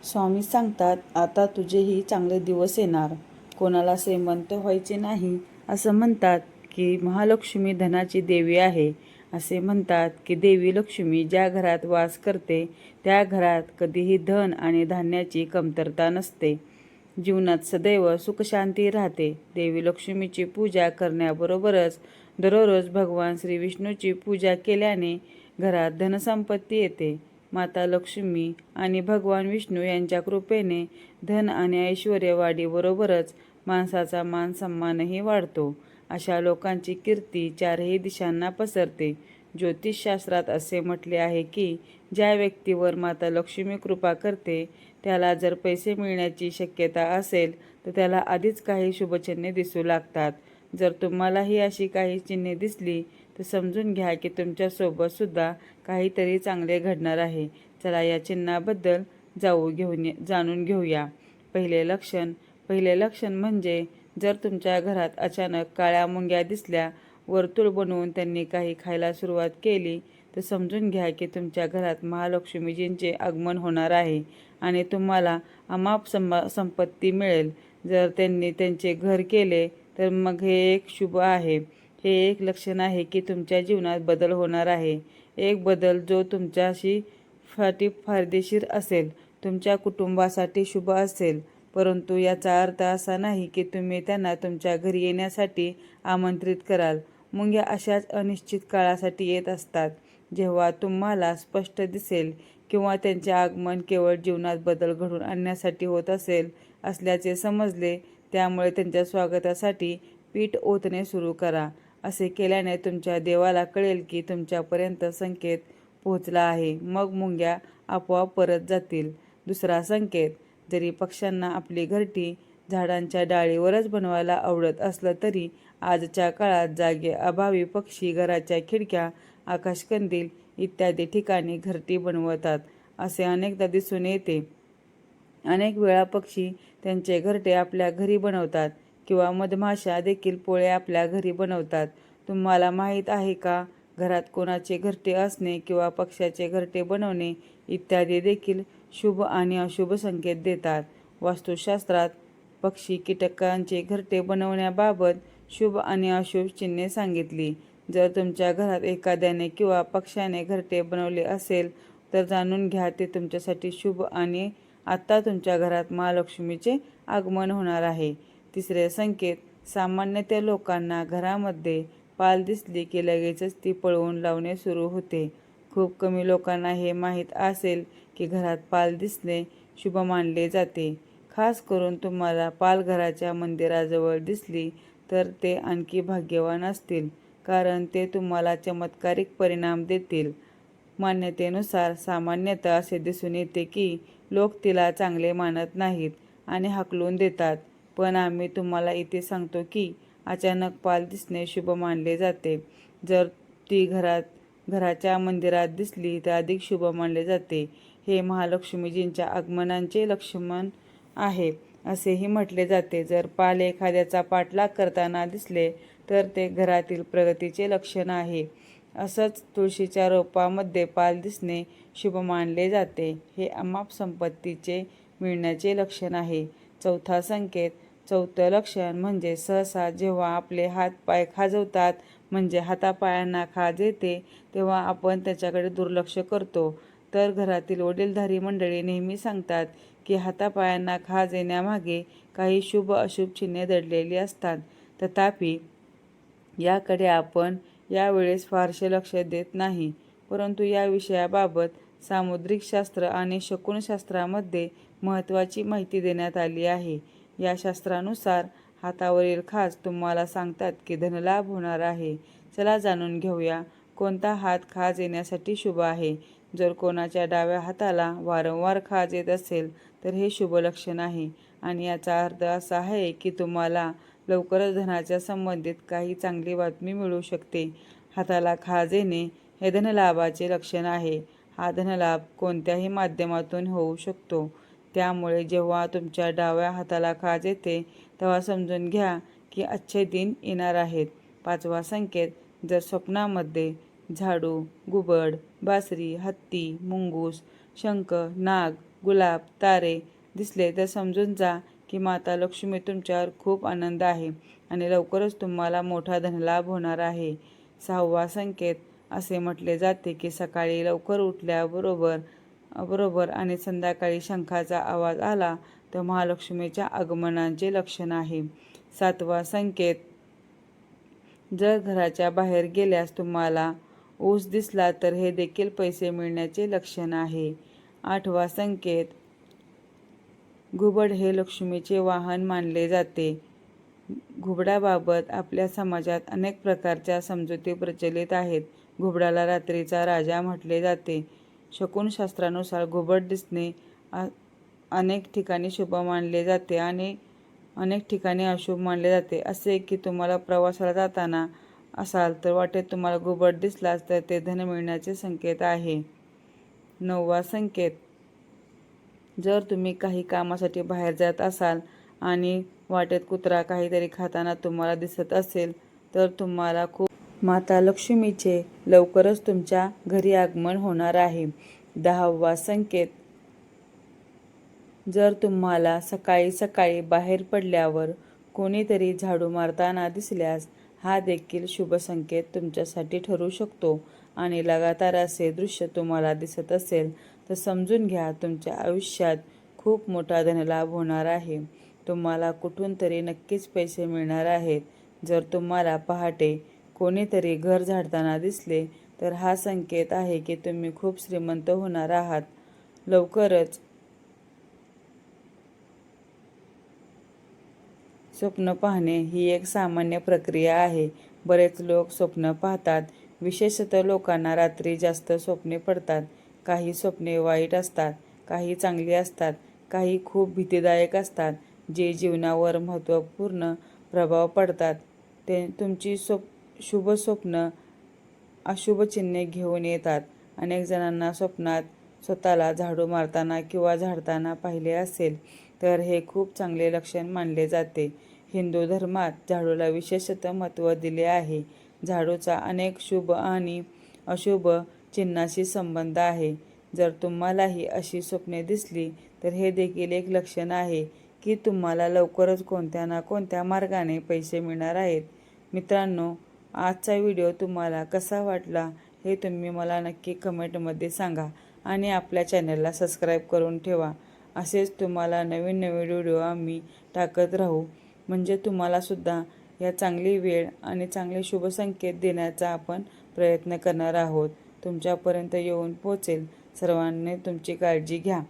स्वामी सांगतात, आता तुझेही चांगले दिवस येणार. कोणाला श्रीमंत व्हायचे नाही. असं म्हणतात की महालक्ष्मी धनाची देवी आहे. असे म्हणतात की देवी लक्ष्मी ज्या घरात वास करते त्या घरात कधीही धन आणि धान्याची कमतरता नसते. जीवनात सदैव सुखशांती राहते. देवी लक्ष्मीची पूजा करण्याबरोबरच दररोज भगवान श्री विष्णूची पूजा केल्याने घरात धनसंपत्ती येते. माता लक्ष्मी आणि भगवान विष्णू यांच्या कृपेने धन आणि ऐश्वर्य वाढीबरोबरच माणसाचा मान सन्मानही वाढतो. अशा लोकांची कीर्ती चारही दिशांना पसरते. ज्योतिषशास्त्रात असे म्हटले आहे की ज्या व्यक्तीवर माता लक्ष्मी कृपा करते त्याला जर पैसे मिळण्याची शक्यता असेल तर त्याला आधीच काही शुभचिन्हे दिसू लागतात. जर तुम्हालाही अशी काही चिन्हे दिसली तर समजून घ्या की तुमच्यासोबत सुद्धा काहीतरी चांगले घडणार आहे. चला या चिन्हाबद्दल जाणून घेऊया. पहिले लक्षण म्हणजे जर तुमच्या घरात अचानक काळ्या मुंग्या दिसल्या, वर्तुळ बनवून त्यांनी काही खायला सुरुवात केली तर समजून घ्या की तुमच्या घरात महालक्ष्मीजींचे आगमन होणार आहे आणि तुम्हाला अमाप संपत्ती मिळेल. जर त्यांनी त्यांचे घर केले तर मग हे एक शुभ आहे. हे एक लक्षण आहे की तुमच्या जीवनात बदल होणार आहे. एक बदल जो तुमच्यासाठी फायदेशीर असेल, तुमच्या कुटुंबासाठी शुभ असेल. परंतु याचा अर्थ असा नाही की तुम्ही त्यांना तुमच्या घरी येण्यासाठी आमंत्रित कराल. मुंग्या अशाच अनिश्चित काळासाठी येत असतात. जेव्हा तुम्हाला स्पष्ट दिसेल किंवा त्यांचे आगमन केवळ जीवनात बदल घडवून आणण्यासाठी होत असल्याचे समजले, त्यामुळे त्यांच्या स्वागतासाठी पीठ ओतणे सुरू करा. असे केल्याने तुमच्या देवाला कळेल की तुमच्यापर्यंत संकेत पोहोचला आहे. मग मुंग्या आपोआप परत जातील. दुसरा संकेत, जरी पक्ष्यांना आपली घरटी झाडांच्या डाळीवरच बनवायला आवडत असलं तरी आजच्या काळात जागेअभावी पक्षी घराच्या खिडक्या, आकाशकंदील इत्यादी ठिकाणी घरटी बनवतात. असे अनेकदा दिसून येते. अनेक वेळा पक्षी त्यांचे घरटे आपल्या घरी बनवतात किंवा मधमाशा देखील पोळे आपल्या घरी बनवतात. तुम्हाला माहीत आहे का, घरात कोणाचे घरटे असणे किंवा पक्ष्याचे घरटे बनवणे इत्यादी देखील शुभ आणि अशुभ संकेत देतात. वास्तुशास्त्रात पक्षी कीटकांचे घरटे बनवण्याबाबत शुभ आणि अशुभ चिन्हे सांगितली. जर तुमच्या घरात एखाद्याने किंवा पक्ष्याने घरटे बनवले असेल तर जाणून घ्या ते तुमच्यासाठी शुभ आणि आत्ता तुमच्या घरात महालक्ष्मीचे आगमन होणार आहे. तिसरे संकेत, सामान्यतः लोकांना घरामध्ये पाल दिसली की लगेचच ती पळवून लावणे सुरू होते. खूप कमी लोकांना हे माहीत असेल की घरात पाल दिसणे शुभ मानले जाते. खास करून तुम्हाला पाल घराच्या मंदिराजवळ दिसली तर ते आणखी भाग्यवान असतील, कारण ते तुम्हाला चमत्कारिक परिणाम देतील. मान्यतेनुसार सामान्यतः असे दिसून येते की लोक तिला चांगले मानत नाहीत आणि हाकलून देतात. पण आम्ही तुम्हाला इथे सांगतो की अचानक पाल दिसणे शुभ मानले जाते. जर ती घराच्या मंदिरात दिसली तर अधिक शुभ मानले जाते. हे महालक्ष्मीजींच्या आगमनाचे लक्षण आहे असेही म्हटले जाते. जर पाल एखाद्याचा पाठलाग करताना दिसले तर ते घरातील प्रगतीचे लक्षण आहे. असंच तुळशीच्या रोपामध्ये पाल दिसणे शुभ मानले जाते. हे अमाप संपत्तीचे मिळण्याचे लक्षण आहे. चौथा संकेत, चौथं लक्षण म्हणजे सहसा जेव्हा आपले हात पाय खाजवतात म्हणजे हातापायांना खाज येते तेव्हा आपण त्याच्याकडे दुर्लक्ष करतो. तर घरातील वडीलधारी मंडळी नेहमी सांगतात की हातापायांना खाज येण्यामागे काही शुभ अशुभ चिन्हे दडलेली असतात. तथापि याकडे आपण यावेळेस फारसे लक्ष देत नाही. परंतु या विषयाबाबत सामुद्रिक शास्त्र आणि शकुनशास्त्रामध्ये महत्त्वाची माहिती देण्यात आली आहे. या शास्त्रानुसार हातावरील खाज तुम्हाला सांगतात की धनलाभ होणार आहे. चला जाणून घेऊया कोणता हात खाज येण्यासाठी शुभ आहे. जर कोणाच्या डाव्या हाताला वारंवार खाज येत असेल तर हे शुभ लक्षण आहे आणि याचा अर्थ असा आहे की तुम्हाला लवकरच धनाच्या संबंधित काही चांगली बातमी मिळू शकते. हाताला खाज येणे हे धनलाभाचे लक्षण आहे. हा धनलाभ कोणत्याही माध्यमातून होऊ शकतो. त्यामुळे जेव्हा तुमच्या डाव्या हाताला खाज येते तेव्हा समजून घ्या की अच्छे दिन येणार आहेत. पाचवा संकेत, जर स्वप्नामध्ये झाडू, घुबड, बासरी, हत्ती, मुंगूस, शंख, नाग, गुलाब, तारे दिसले तर समजून जा की माता लक्ष्मी तुमच्यावर खूप आनंद आहे आणि लवकरच तुम्हाला मोठा धनलाभ होणार आहे. 6वा संकेत असे म्हटले जाते की सकाळी लवकर उठल्याबरोबर आणि संध्याकाळी शंखाचा आवाज आला तर महालक्ष्मीच्या आगमनाचे लक्षण आहे. 7वा संकेत, जर घराच्या बाहेर गेल्यास तुम्हाला ऊस दिसला तर हे देखील पैसे मिळण्याचे लक्षण आहे. 8वा संकेत, घुबड हे लक्ष्मीचे वाहन मानले जाते. घुबडाबाबत आपल्या समाजात अनेक प्रकारच्या समजुती प्रचलित आहेत. घुबडाला रात्रीचा राजा म्हटले जाते. शकुनशास्त्रानुसार घुबड दिसणे अनेक ठिकाणी शुभ मानले जाते आणि अनेक ठिकाणी अशुभ मानले जाते. असे की तुम्हाला प्रवासाला जाताना असाल तर वाटेत तुम्हाला घुबड दिसलाच तर ते धन मिळण्याचे संकेत आहे. 9वा संकेत, जर तुम्ही काही कामासाठी बाहेर जात असाल आणि वाटेत कुत्रा काहीतरी खाताना तुम्हाला दिसत असेल तर तुम्हाला खूप माता लक्ष्मीचे लवकरच तुमच्या घरी आगमन होणार आहे. 10वा संकेत, जर तुम्हाला सकाळी सकाळी बाहेर पडल्यावर कोणीतरी झाडू मारताना दिसल्यास हा देखील शुभ संकेत तुमच्यासाठी ठरू शकतो आणि लगातार असे दृश्य तुम्हाला दिसत असेल तर समजून घ्या तुमच्या आयुष्यात खूप मोठा धनलाभ होणार आहे. तुम्हाला कुठून तरी नक्कीच पैसे मिळणार आहेत. जर तुम्हाला पहाटे कोणीतरी घर झाडताना दिसले तर हा संकेत आहे की तुम्ही खूप श्रीमंत होणार आहात. लवकरच स्वप्न पाहणे ही एक सामान्य प्रक्रिया आहे. बरेच लोक स्वप्न पाहतात. विशेषतः लोकांना रात्री जास्त स्वप्ने पडतात. काही स्वप्ने वाईट असतात, काही चांगली असतात, काही खूप भीतीदायक असतात जे जीवनावर महत्त्वपूर्ण प्रभाव पाडतात. तुमची शुभ स्वप्न अशुभ चिन्हे घेऊन येतात. अनेक जणांना स्वप्नात स्वतःला झाडू मारताना किंवा झाडताना पाहिले असेल तर हे खूप चांगले लक्षण मानले जाते. हिंदू धर्मात झाडूला विशेषतः महत्त्व दिले आहे. झाडूचा अनेक शुभ आणि अशुभ चिन्हाशी संबंध आहे. जर तुम्हालाही अशी स्वप्ने दिसली तर हे देखील एक लक्षण आहे की तुम्हाला लवकरच कोणत्या ना कोणत्या मार्गाने पैसे मिळणार आहेत. मित्रांनो, आजचा व्हिडिओ तुम्हाला कसा वाटला हे तुम्ही मला नक्की कमेंटमध्ये सांगा आणि आपल्या चॅनलला सबस्क्राईब करून ठेवा. असेच तुम्हाला नवीन नवीन व्हिडिओ आम्ही टाकत राहू म्हणजे तुम्हाला सुद्धा या चांगली वेळ आणि चांगले शुभ संकेत देण्याचा आपण प्रयत्न करणार आहोत. तुमच्यापर्यंत येऊन पोहोचेल. सर्वांनी तुमची काळजी घ्या.